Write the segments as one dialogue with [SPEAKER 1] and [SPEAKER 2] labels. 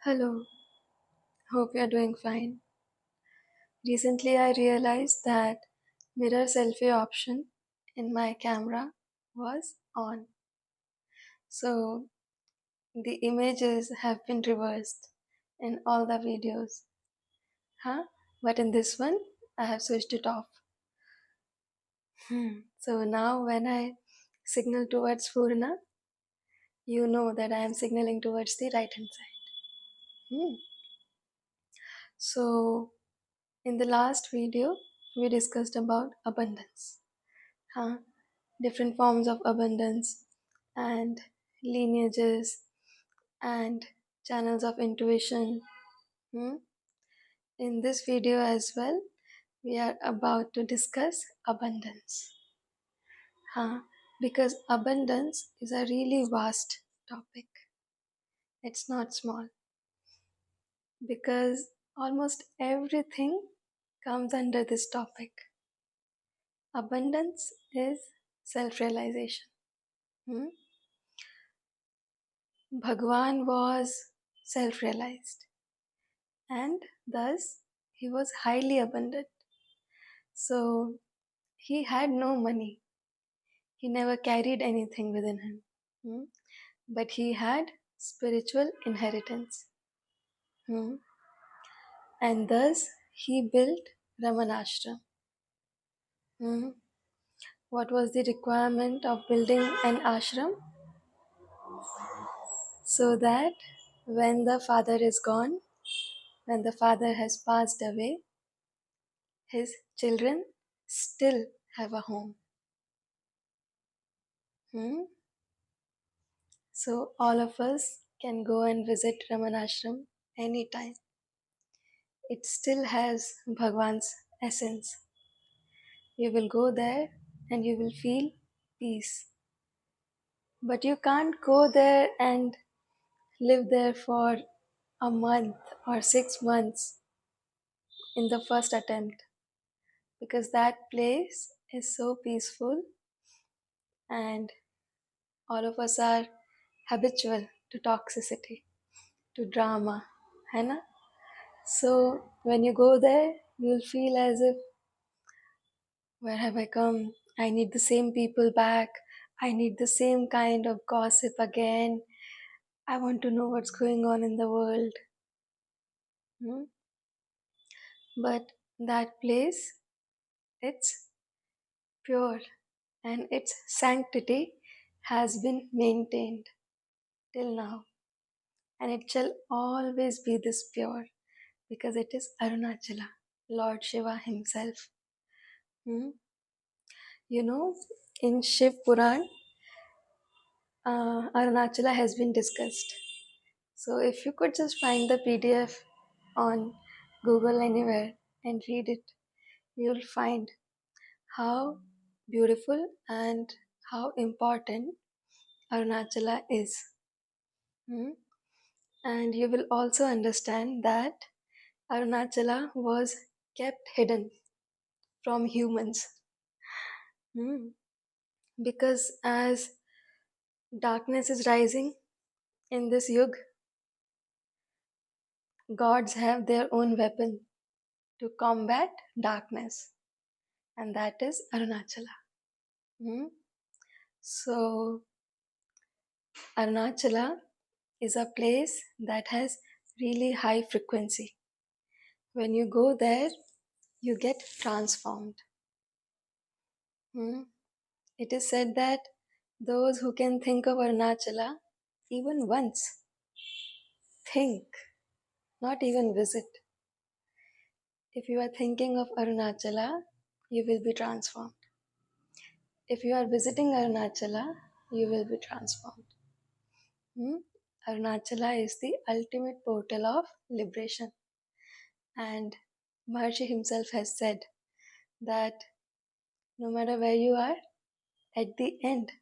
[SPEAKER 1] Hello, hope you're doing fine. Recently, I realized that mirror selfie option in my camera was on. So the images have been reversed in all the videos. Huh? But in this one, I have switched it off. So now when I signal towards Purna, you know that I am signaling towards the right hand side. Hmm. So in the last video, we discussed about abundance. Huh? Different forms of abundance and lineages and channels of intuition. Hmm? In this video as well, we are about to discuss abundance. Huh? Because abundance is a really vast topic. It's not small. Because almost everything comes under this topic. Abundance is self realization. Hmm? Bhagwan was self realized and thus he was highly abundant. So he had no money, he never carried anything within him, hmm, but he had spiritual inheritance. Hmm. And thus he built Ramanashram. Hmm. What was the requirement of building an ashram? So that when the father is gone, when the father has passed away, his children still have a home. Hmm? So all of us can go and visit Ramanashram anytime. It still has Bhagwan's essence. You will go there and you will feel peace. But you can't go there and live there for a month or 6 months in the first attempt because that place is so peaceful and all of us are habitual to toxicity, to drama, है ना? So when you go there, you'll feel as if, where have I come? I need the same people back. I need the same kind of gossip again. I want to know what's going on in the world. Hmm? But that place, it's pure and its sanctity has been maintained till now. And it shall always be this pure because it is Arunachala, Lord Shiva himself. Hmm? You know, in Shiv Puran, Arunachala has been discussed. So if you could just find the PDF on Google anywhere and read it, you'll find how beautiful and how important Arunachala is. Hmm? And you will also understand that Arunachala was kept hidden from humans. Hmm. Because as darkness is rising in this yug, gods have their own weapon to combat darkness, and that is Arunachala. Hmm? So, Arunachala is a place that has really high frequency. When you go there, you get transformed. Hmm? It is said that those who can think of Arunachala even once, think, not even visit. If you are thinking of Arunachala, you will be transformed. If you are visiting Arunachala, you will be transformed. Hmm? Arunachala is the ultimate portal of liberation. And Maharshi himself has said that no matter where you are, at the end,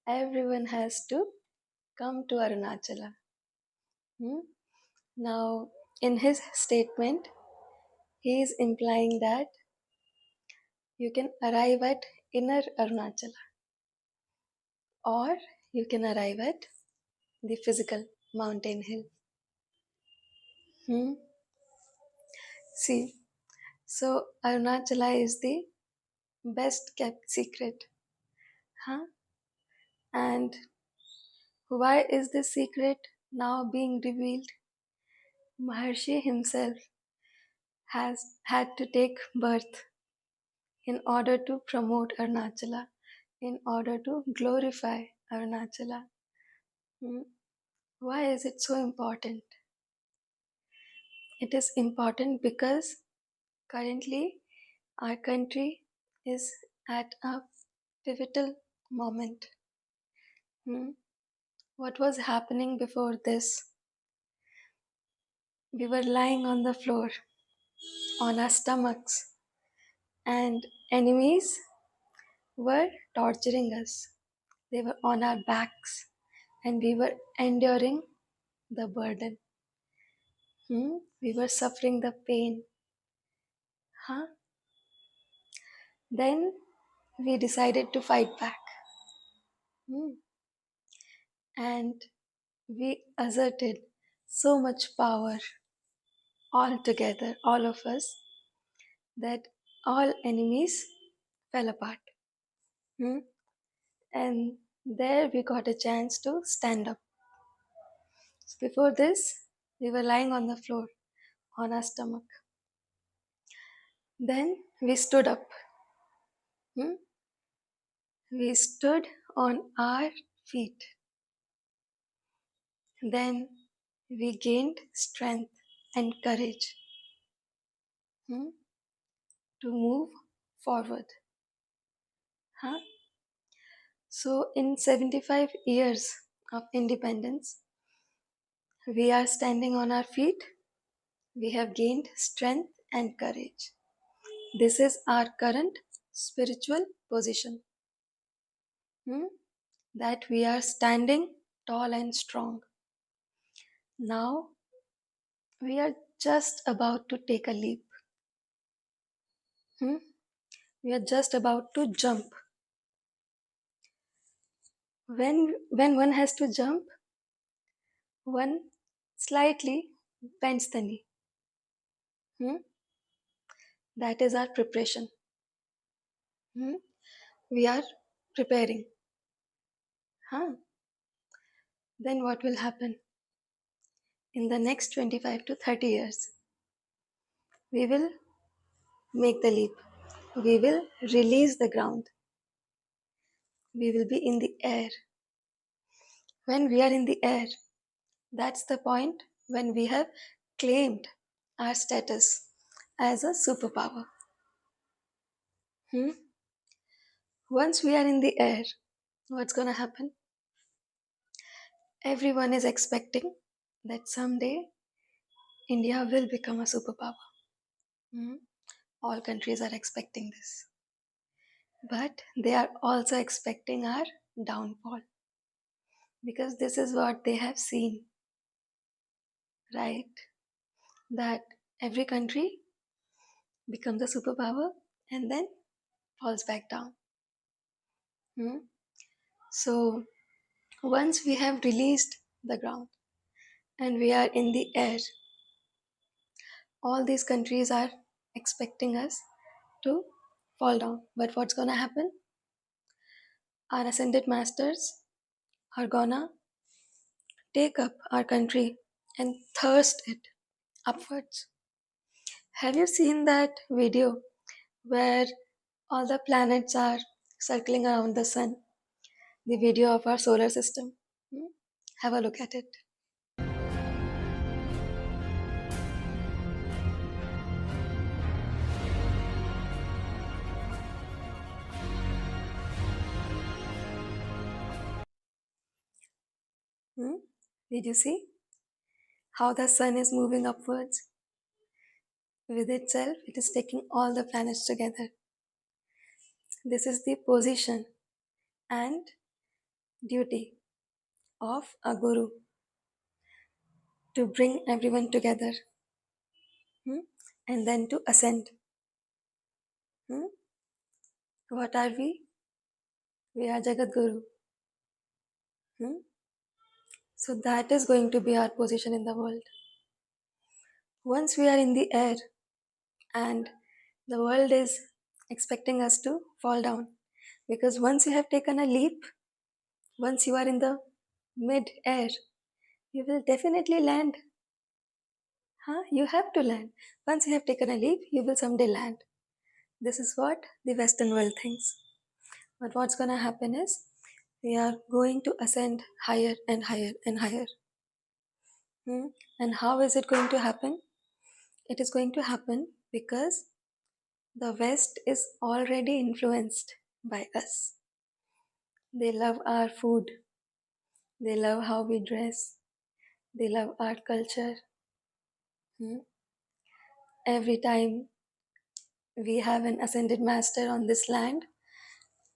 [SPEAKER 1] everyone has to come to Arunachala. Hmm? Now, in his statement, he is implying that you can arrive at inner Arunachala or you can arrive at the physical mountain hill. Hmm? See, so Arunachala is the best kept secret. Huh? And why is this secret now being revealed? Maharshi himself has had to take birth in order to promote Arunachala, in order to glorify Arunachala. Hmm? Why is it so important? It is important because currently our country is at a pivotal moment. Hmm? What was happening before this? We were lying on the floor on our stomachs, and enemies were torturing us. They were on our backs, and we were enduring the burden. We were suffering the pain. Huh? Then we decided to fight back. Hmm. And we asserted so much power all together, all of us, that all enemies fell apart. Hmm. And there we got a chance to stand up. So before this, we were lying on the floor on our stomach. Then we stood up. Hmm? We stood on our feet. Then we gained strength and courage, hmm, to move forward. Huh? So, in 75 years of independence, we are standing on our feet. We have gained strength and courage. This is our current spiritual position, hmm, that we are standing tall and strong. Now we are just about to take a leap. Hmm? We are just about to jump. When one has to jump, one slightly bends the knee. Hmm? That is our preparation. Hmm? We are preparing. Huh? Then what will happen? In the next 25 to 30 years, we will make the leap. We will release the ground. We will be in the air. When we are in the air, that's the point when we have claimed our status as a superpower. Hmm? Once we are in the air, what's going to happen? Everyone is expecting that someday India will become a superpower. Hmm? All countries are expecting this. But they are also expecting our downfall because this is what they have seen, right? That every country becomes a superpower and then falls back down. Hmm? So once we have released the ground and we are in the air, all these countries are expecting us to fall down. But what's gonna happen? Our ascended masters are gonna take up our country and thrust it upwards. Have you seen that video where all the planets are circling around the sun? The video of our solar system. Hmm? Have a look at it. Hmm? Did you see how the sun is moving upwards with itself? It is taking all the planets together. This is the position and duty of a guru to bring everyone together, hmm, and then to ascend. Hmm? What are we? We are Jagat Guru. Hmm? So that is going to be our position in the world. Once we are in the air and the world is expecting us to fall down, because once you have taken a leap, once you are in the mid air, you will definitely land. Huh? You have to land. Once you have taken a leap, you will someday land. This is what the Western world thinks. But what's going to happen is we are going to ascend higher and higher and higher. Hmm? And how is it going to happen? It is going to happen because the West is already influenced by us. They love our food, they love how we dress, they love our culture. Hmm? Every time we have an ascended master on this land,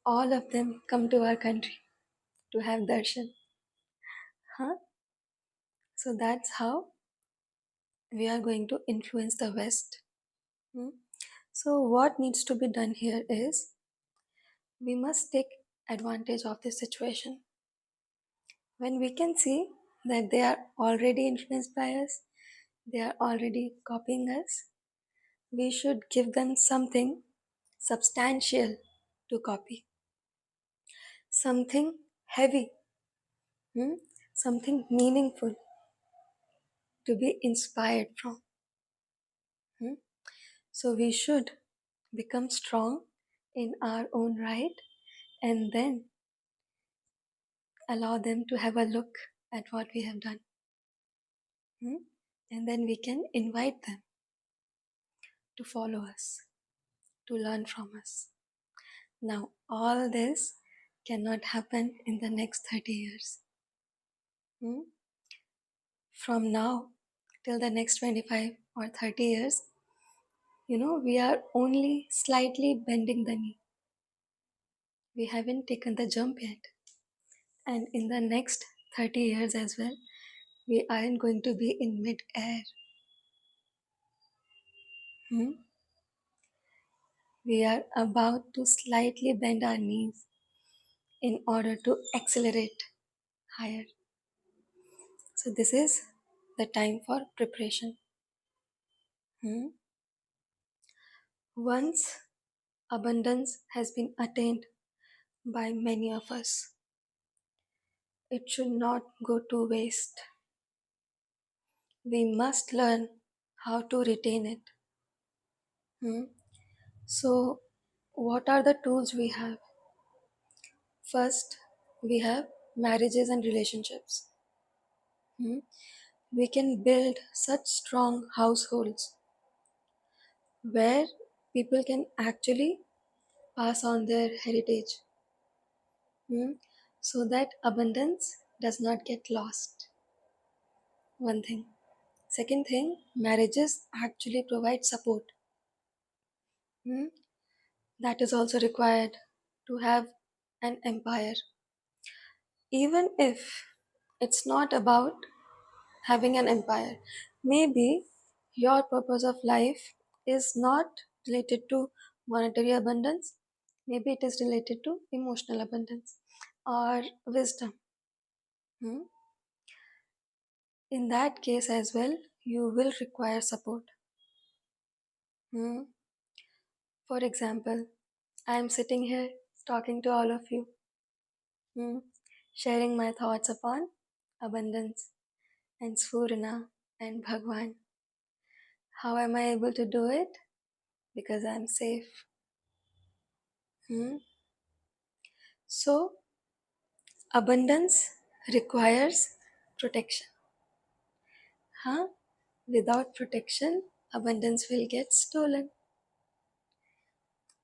[SPEAKER 1] all of them come to our country to have darshan. Huh? So that's how we are going to influence the West. Hmm? So, what needs to be done here is we must take advantage of this situation. When we can see that they are already influenced by us, they are already copying us, we should give them something substantial to copy, something heavy, hmm? Something meaningful to be inspired from. Hmm? So we should become strong in our own right and then allow them to have a look at what we have done. Hmm? And then we can invite them to follow us, to learn from us. Now, all this cannot happen in the next 30 years. Hmm? From now till the next 25 or 30 years, we are only slightly bending the knee. We haven't taken the jump yet. And in the next 30 years as well, we aren't going to be in mid-air. Hmm? We are about to slightly bend our knees in order to accelerate higher. So, this is the time for preparation. Hmm? Once abundance has been attained by many of us, it should not go to waste. We must learn how to retain it. Hmm? So, what are the tools we have? First, we have marriages and relationships. Hmm? We can build such strong households where people can actually pass on their heritage, hmm, so that abundance does not get lost. One thing. Second thing, marriages actually provide support. Hmm, that is also required to have an empire. Even if it's not about having an empire, maybe your purpose of life is not related to monetary abundance, maybe it is related to emotional abundance or wisdom. Hmm? In that case as well, you will require support. Hmm? For example, I am sitting here talking to all of you, hmm, sharing my thoughts upon abundance and Sphurana and Bhagwan. How am I able to do it? Because I am safe. Hmm? So, abundance requires protection. Huh? Without protection, abundance will get stolen.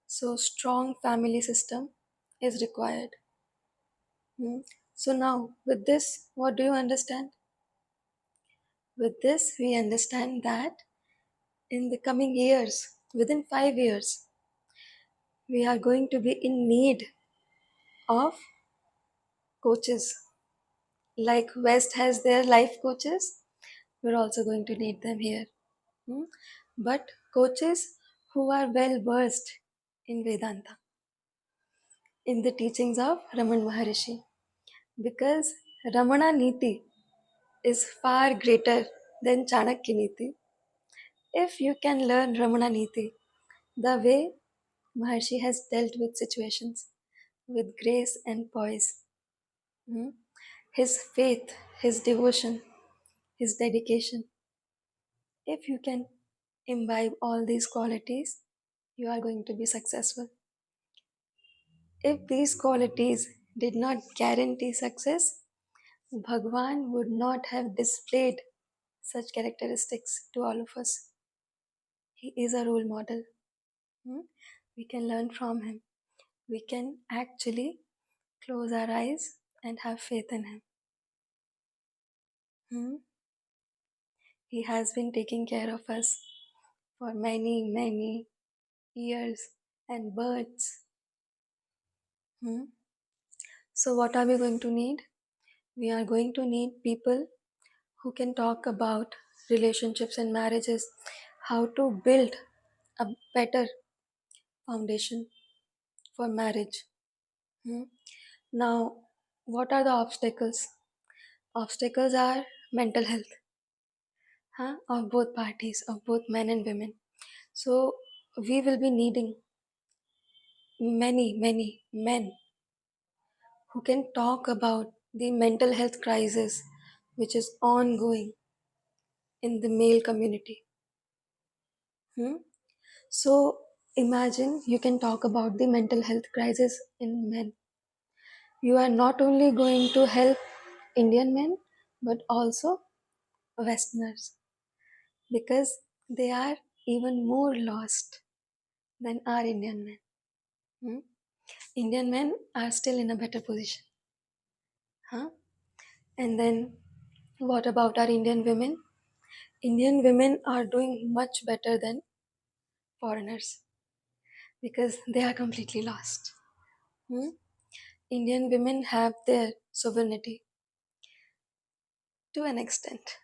[SPEAKER 1] So, strong family system is required. Hmm. So, now with this, what do you understand? With this, we understand that in the coming years, within 5 years, we are going to be in need of coaches. Like West has their life coaches, we're also going to need them here. Hmm? But coaches who are well versed in Vedanta, in the teachings of Raman Maharishi, because Ramana Niti is far greater than Chanakya Niti. If you can learn Ramana Niti, the way Maharshi has dealt with situations with grace and poise, hmm, his faith, his devotion, his dedication, if you can imbibe all these qualities, you are going to be successful. If these qualities did not guarantee success, Bhagwan would not have displayed such characteristics to all of us. He is a role model. hmm. We can learn from him. We can actually close our eyes and have faith in him. Hmm. He has been taking care of us for many, many years and births. Hmm. So, what are we going to need? We are going to need people who can talk about relationships and marriages, how to build a better foundation for marriage. Hmm. Now, what are the obstacles? Obstacles are mental health, of both parties, of both men and women. So, we will be needing many, many men who can talk about the mental health crisis which is ongoing in the male community. Hmm? So imagine you can talk about the mental health crisis in men. You are not only going to help Indian men but also Westerners because they are even more lost than our Indian men. Hmm? Indian men are still in a better position. Huh? And then what about our Indian women? Indian women are doing much better than foreigners because they are completely lost. Hmm? Indian women have their sovereignty to an extent.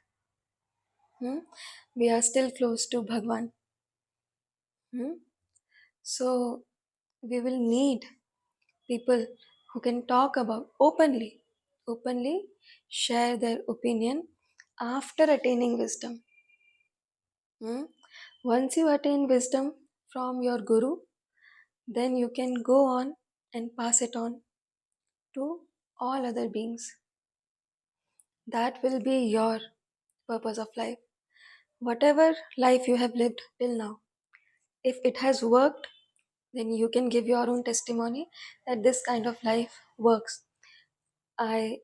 [SPEAKER 1] Hmm? We are still close to Bhagwan. Hmm? So we will need people who can talk about openly share their opinion after attaining wisdom. Hmm? Once you attain wisdom from your guru, then you can go on and pass it on to all other beings. That will be your purpose of life. Whatever life you have lived till now, if it has worked, then you can give your own testimony that this kind of life works. I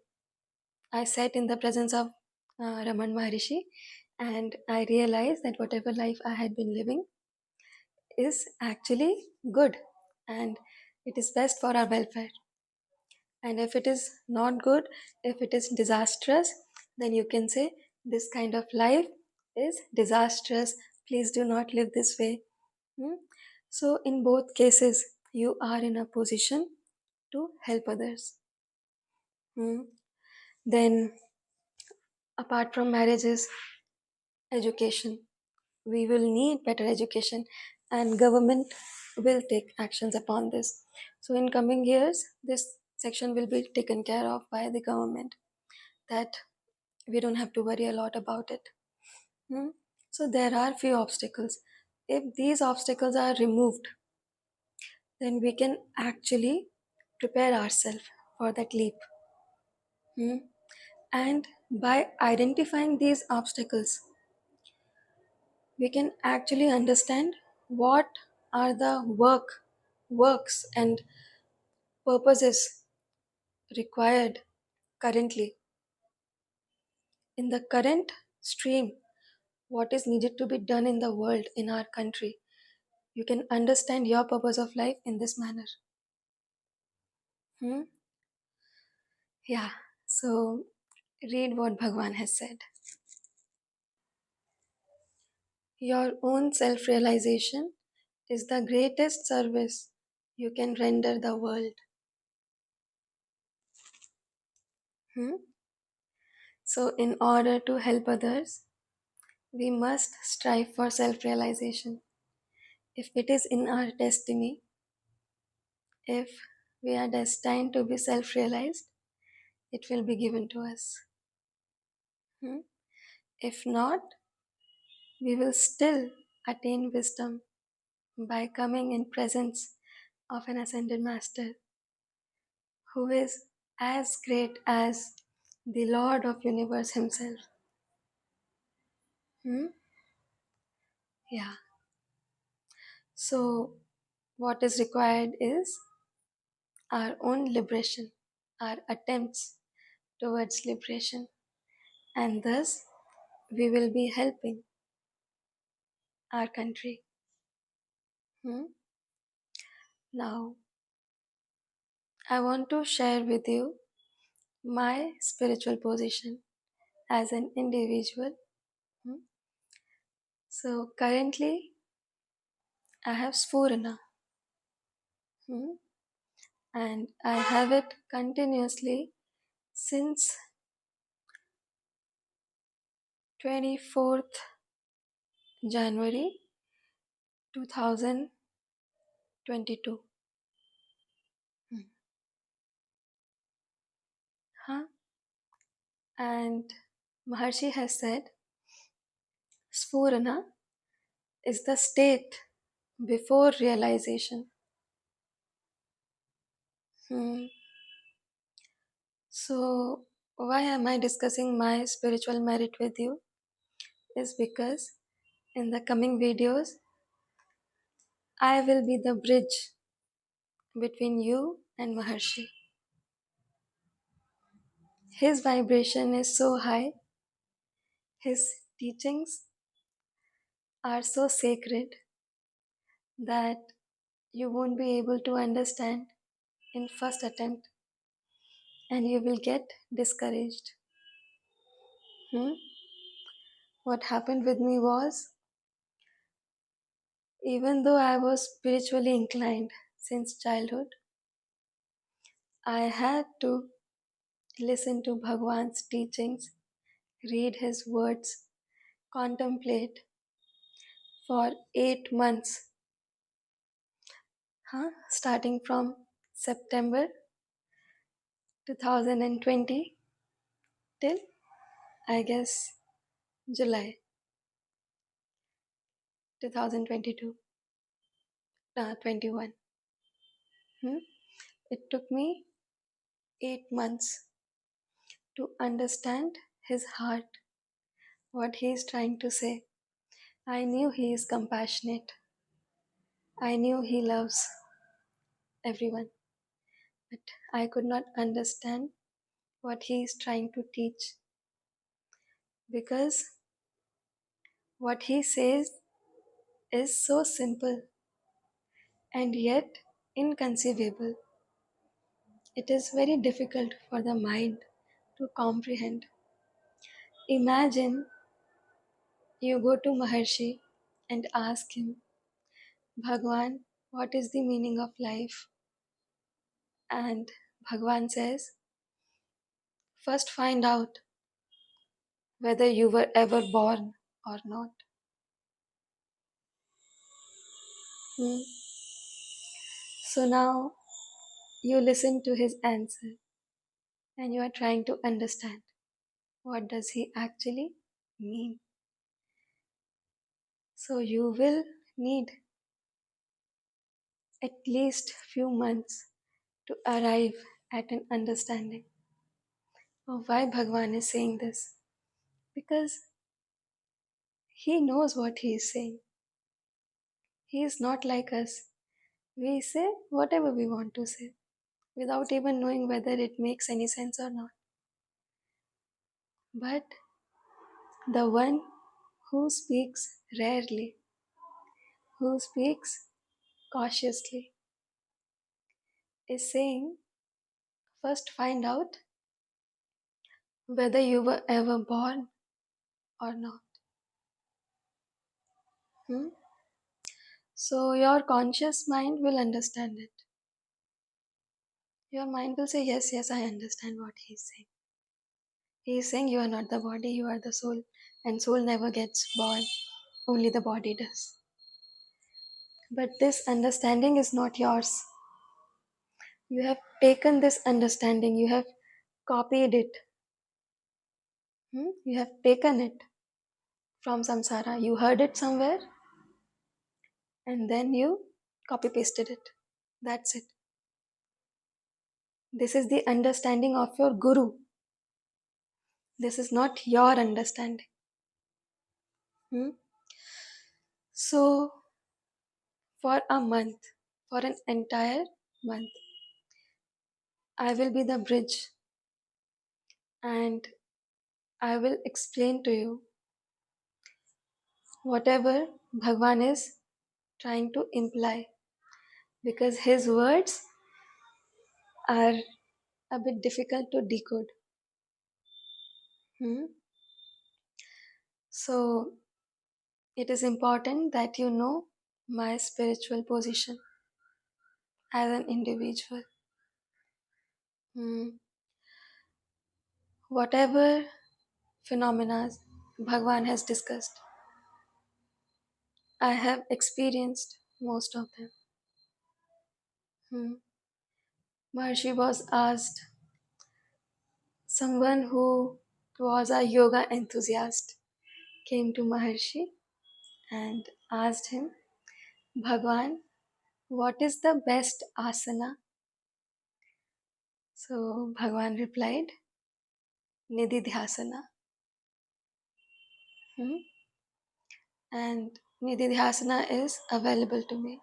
[SPEAKER 1] I sat in the presence of Raman Maharishi and I realized that whatever life I had been living is actually good and it is best for our welfare. And if it is not good, if it is disastrous, then you can say this kind of life is disastrous. Please do not live this way. Hmm? So, in both cases, you are in a position to help others. Hmm? Then, apart from marriages, education. We will need better education, and government will take actions upon this. So, in coming years, this section will be taken care of by the government. That we don't have to worry a lot about it. Hmm? So, there are few obstacles. If these obstacles are removed, then we can actually prepare ourselves for that leap. Hmm? And by identifying these obstacles, we can actually understand what are the works and purposes required currently in the current stream, what is needed to be done in the world, in our country. You can understand your purpose of life in this manner. Hmm? Yeah, so read what Bhagwan has said. Your own self realization is the greatest service you can render the world. Hmm? So, in order to help others, we must strive for self realization. If it is in our destiny, if we are destined to be self realized, it will be given to us. Hmm? If not, we will still attain wisdom by coming in presence of an ascended master who is as great as the Lord of Universe himself. Hmm? Yeah. So, what is required is our own liberation, our attempts towards liberation, and thus we will be helping our country. Hmm? Now, I want to share with you my spiritual position as an individual. Hmm? So, currently, I have Sphurana, hmm? And I have it continuously since 24th January 2022. Hmm. Huh? And Maharshi has said Sphurana is the state before realization. Hmm. So, why am I discussing my spiritual merit with you? Is because in the coming videos, I will be the bridge between you and Maharshi. His vibration is so high, his teachings are so sacred that you won't be able to understand in first attempt and you will get discouraged. Hmm? What happened with me was, even though I was spiritually inclined since childhood, I had to listen to Bhagwan's teachings, read his words, contemplate for 8 months, starting from September 2020 till I guess July 2022, 21. Hmm? It took me 8 months to understand his heart, what he is trying to say. I knew he is compassionate. I knew he loves everyone, but I could not understand what he is trying to teach because what he says is so simple and yet inconceivable. It is very difficult for the mind to comprehend. Imagine you go to Maharshi and ask him, Bhagwan, what is the meaning of life? And Bhagwan says, first find out whether you were ever born or not. Hmm. So now you listen to his answer and you are trying to understand what does he actually mean. So you will need at least few months to arrive at an understanding of why Bhagwan is saying this. Because he knows what he is saying. He is not like us. We say whatever we want to say without even knowing whether it makes any sense or not. But the one who speaks rarely, who speaks cautiously, is saying, first find out whether you were ever born or not. Hmm? So your conscious mind will understand it. Your mind will say, yes, yes, I understand what he's saying. He is saying you are not the body, you are the soul, and soul never gets born, only the body does. But this understanding is not yours. You have taken this understanding, you have copied it, you have taken it from samsara. You heard it somewhere and then you copy pasted it. That's it. This is the understanding of your guru. This is not your understanding. Hmm? So, for a month, for an entire month, I will be the bridge and I will explain to you whatever Bhagwan is trying to imply, because his words are a bit difficult to decode. Hmm? So, it is important that you know my spiritual position as an individual. Hmm. Whatever phenomena Bhagwan has discussed, I have experienced most of them. Hmm. Maharshi was asked, someone who was a yoga enthusiast came to Maharshi and asked him, Bhagwan, what is the best asana? So Bhagwan replied, Nididhyasana. Hmm? And Nididhyasana is available to me.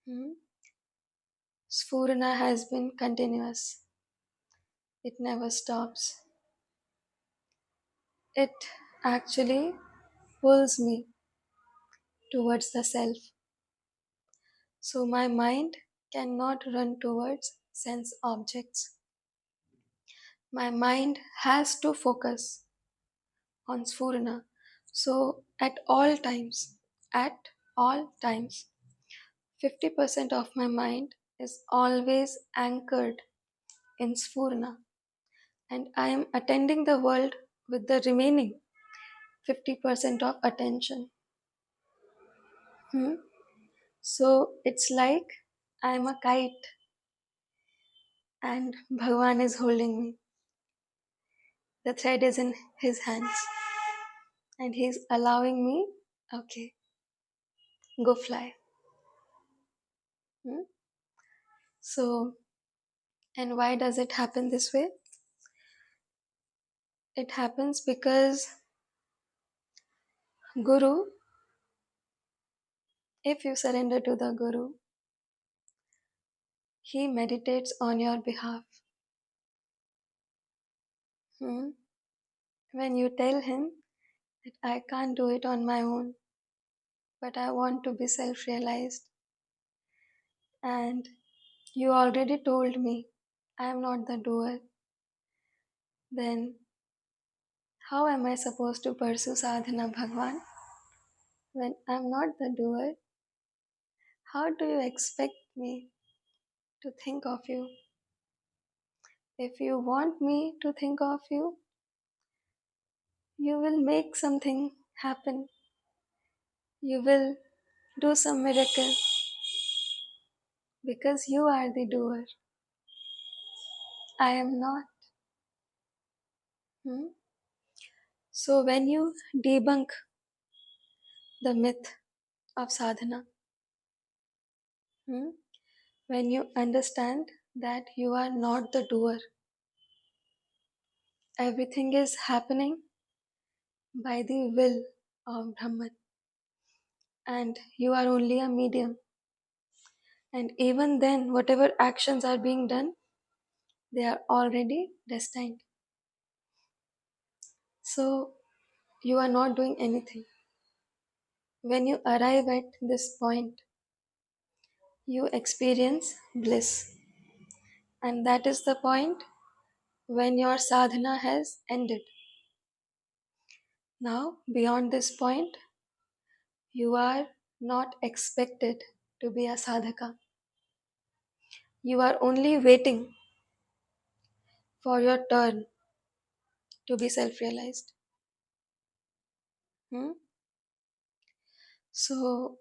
[SPEAKER 1] Hmm? Sphurana has been continuous. It never stops. It actually pulls me towards the self. So my mind cannot run towards sense objects. My mind has to focus on Sphurana. So at all times, 50% of my mind is always anchored in Sphurana, and I am attending the world with the remaining 50% of attention. Hmm? So it's like I am a kite and Bhagwan is holding me. The thread is in his hands and he's allowing me, okay, go fly. Hmm? So, and why does it happen this way? It happens because Guru, if you surrender to the Guru, he meditates on your behalf. Hmm? When you tell him that I can't do it on my own, but I want to be self realized, and you already told me I am not the doer, then how am I supposed to pursue sadhana, Bhagwan? When I'm not the doer, how do you expect me to think of you? If you want me to think of you, you will make something happen. You will do some miracle because you are the doer. I am not. Hmm? So when you debunk the myth of sadhana, hmm, when you understand that you are not the doer, everything is happening by the will of Brahman, and you are only a medium. And even then, whatever actions are being done, they are already destined. So you are not doing anything. When you arrive at this point, you experience bliss. And that is the point when your sadhana has ended. Now, beyond this point, you are not expected to be a sadhaka. You are only waiting for your turn to be self realized. Hmm? So,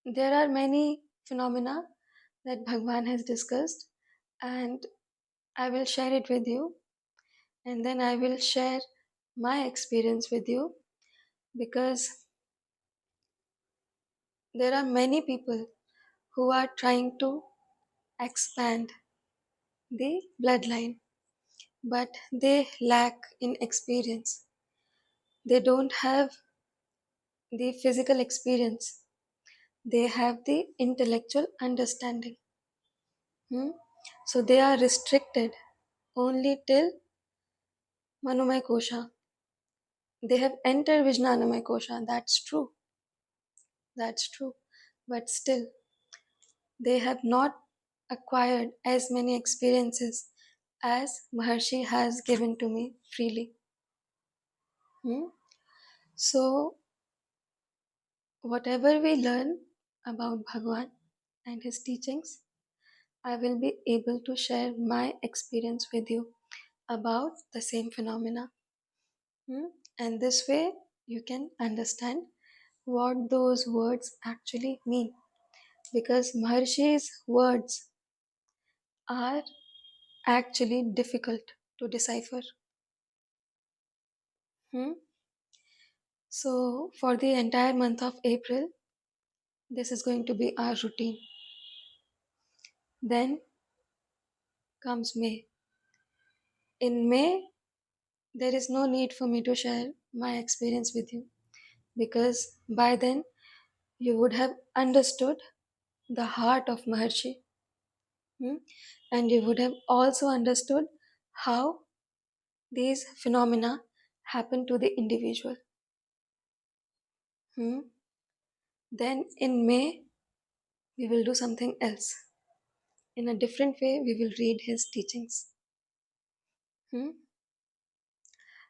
[SPEAKER 1] there are many phenomena that Bhagwan has discussed, and I will share it with you, and then I will share my experience with you because there are many people who are trying to expand the bloodline, but they lack in experience. They don't have the physical experience, they have the intellectual understanding. Hmm? So they are restricted only till Manomay Kosha. They have entered Vijnanamay Kosha, that's true. But still, they have not acquired as many experiences as Maharshi has given to me freely. Hmm? So, whatever we learn about Bhagwan and his teachings, I will be able to share my experience with you about the same phenomena. Hmm? And this way, you can understand what those words actually mean. Because Maharshi's words are actually difficult to decipher. Hmm? So, for the entire month of April, this is going to be our routine. Then comes May. In May, there is no need for me to share my experience with you because by then you would have understood the heart of Maharshi. Hmm? And you would have also understood how these phenomena happen to the individual. Hmm? Then in May, we will do something else. In a different way, we will read his teachings. Hmm?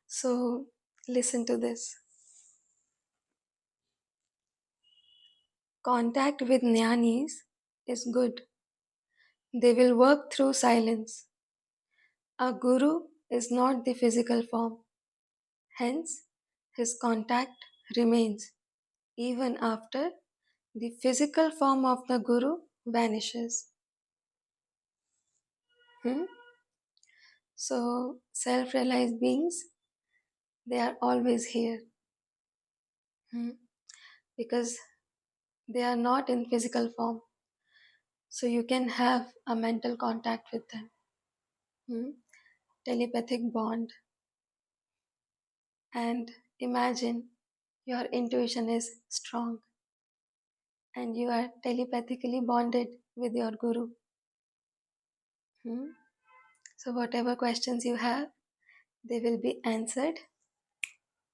[SPEAKER 1] So, listen to this. Contact with jnanis is good. They will work through silence. A guru is not the physical form. Hence, his contact remains even after the physical form of the guru vanishes. Hmm? So, self realized beings, they are always here. Hmm? Because they are not in physical form. So, you can have a mental contact with them. Hmm? Telepathic bond. And imagine your intuition is strong and you are telepathically bonded with your guru. Hmm? So, whatever questions you have, they will be answered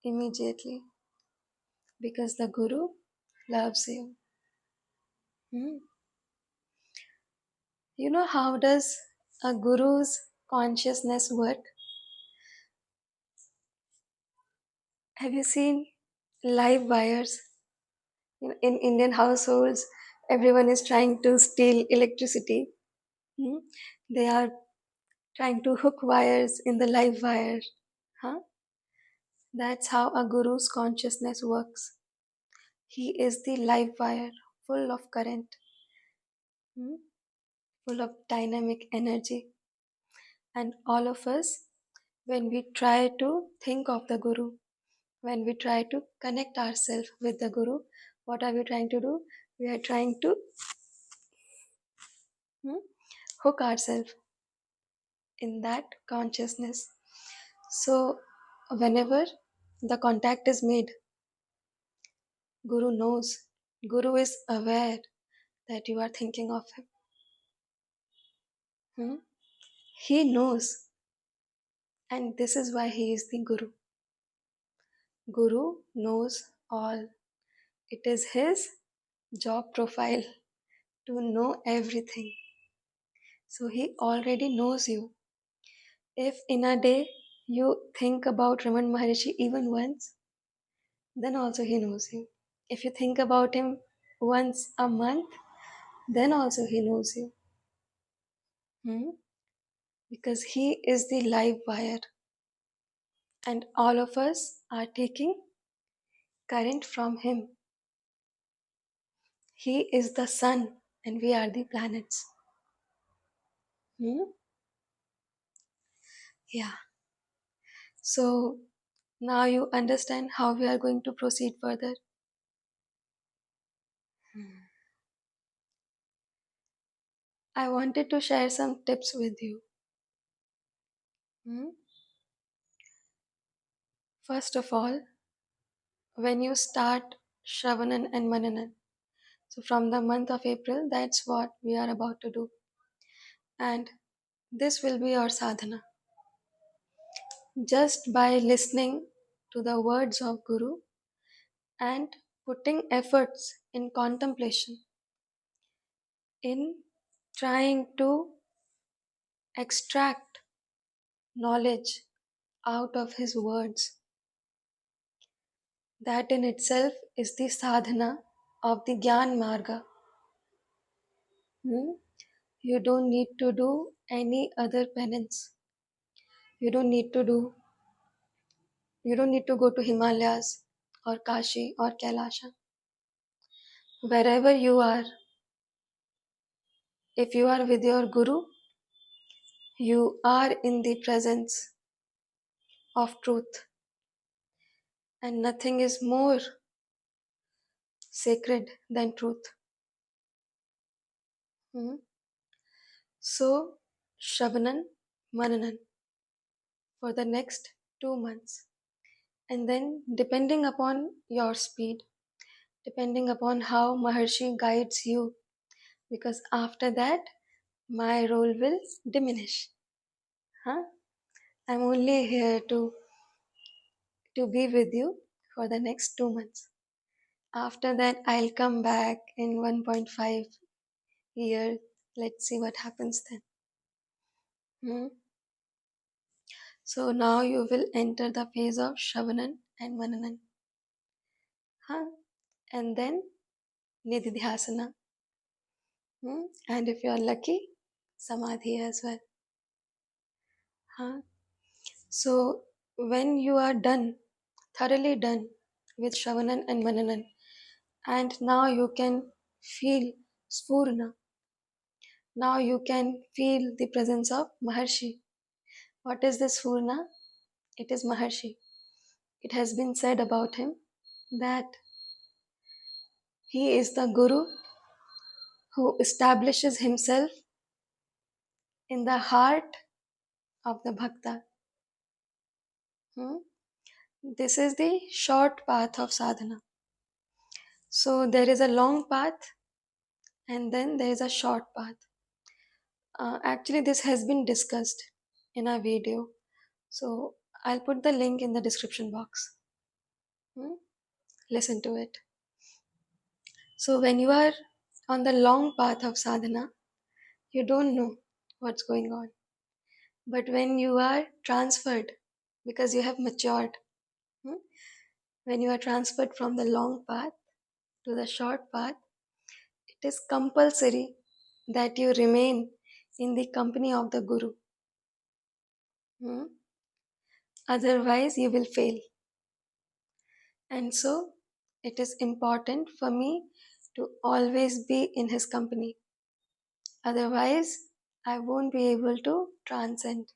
[SPEAKER 1] immediately because the guru loves you. Hmm? You know how does a guru's consciousness work? Have you seen live wires? In Indian households, everyone is trying to steal electricity. Hmm? They are trying to hook wires in the live wire. Huh? That's how a guru's consciousness works. He is the live wire, full of current, hmm, full of dynamic energy. And all of us, when we try to think of the guru, when we try to connect ourselves with the guru, what are we trying to do? We are trying to hmm, hook ourselves in that consciousness. So, whenever the contact is made, Guru knows, Guru is aware that you are thinking of him. Hmm? He knows, and this is why he is the Guru. Guru knows all. It is his job profile to know everything. So he already knows you. If in a day you think about Raman Maharishi even once, then also he knows you. If you think about him once a month, then also he knows you. Hmm? Because he is the live wire, and all of us are taking current from him. He is the sun, and we are the planets. Hmm? Yeah. So Now you understand how we are going to proceed further. I wanted to share some tips with you. Hmm? First of all, when you start Shravanam and Mananan, so from the month of April, that's what we are about to do. And this will be our sadhana. Just by listening to the words of Guru and putting efforts in contemplation, in trying to extract knowledge out of his words, that in itself is the sadhana of the Gyan Marga. Hmm? You don't need to do any other penance. You don't need to do, you don't need to go to Himalayas or Kashi or Kailasha. Wherever you are, if you are with your Guru, you are in the presence of truth, and nothing is more sacred than truth. Hmm? So, Shravanam, Mananan for the next 2 months. And then, depending upon your speed, depending upon how Maharshi guides you, because after that, my role will diminish. Huh? I'm only here to be with you for the next 2 months. After that, I'll come back in 1.5 years. Let's see what happens then. Hmm? So now you will enter the phase of Shavanan and Mananan. Huh? And then Nididhyasana. Hmm? And if you are lucky, Samadhi as well. Huh? So when you are done, thoroughly done with Shavanan and Mananan, and now you can feel Spurna. Now you can feel the presence of Maharshi. What is this Spurna? It is Maharshi. It has been said about him that he is the Guru who establishes himself in the heart of the Bhakta. Hmm? This is the short path of sadhana. So there is a long path and then there is a short path. Actually, this has been discussed in a video. So I'll put the link in the description box. Hmm? Listen to it. So when you are on the long path of sadhana, you don't know what's going on. But when you are transferred, because you have matured, hmm, when you are transferred from the long path to the short path, it is compulsory that you remain in the company of the Guru. Hmm? Otherwise, you will fail. And so, it is important for me to always be in his company. Otherwise, I won't be able to transcend.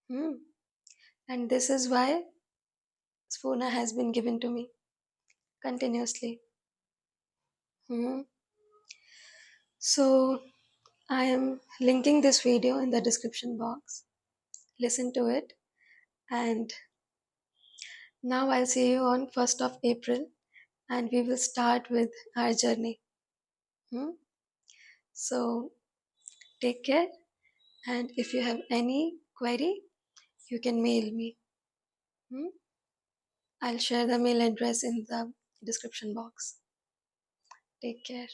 [SPEAKER 1] Hmm? And this is why Spuna has been given to me continuously. Hmm? So, I am linking this video in the description box. Listen to it. And now I'll see you on 1st of April and we will start with our journey. Hmm? So, take care. And if you have any query, you can mail me. Hmm? I'll share the mail address in the description box. Take care.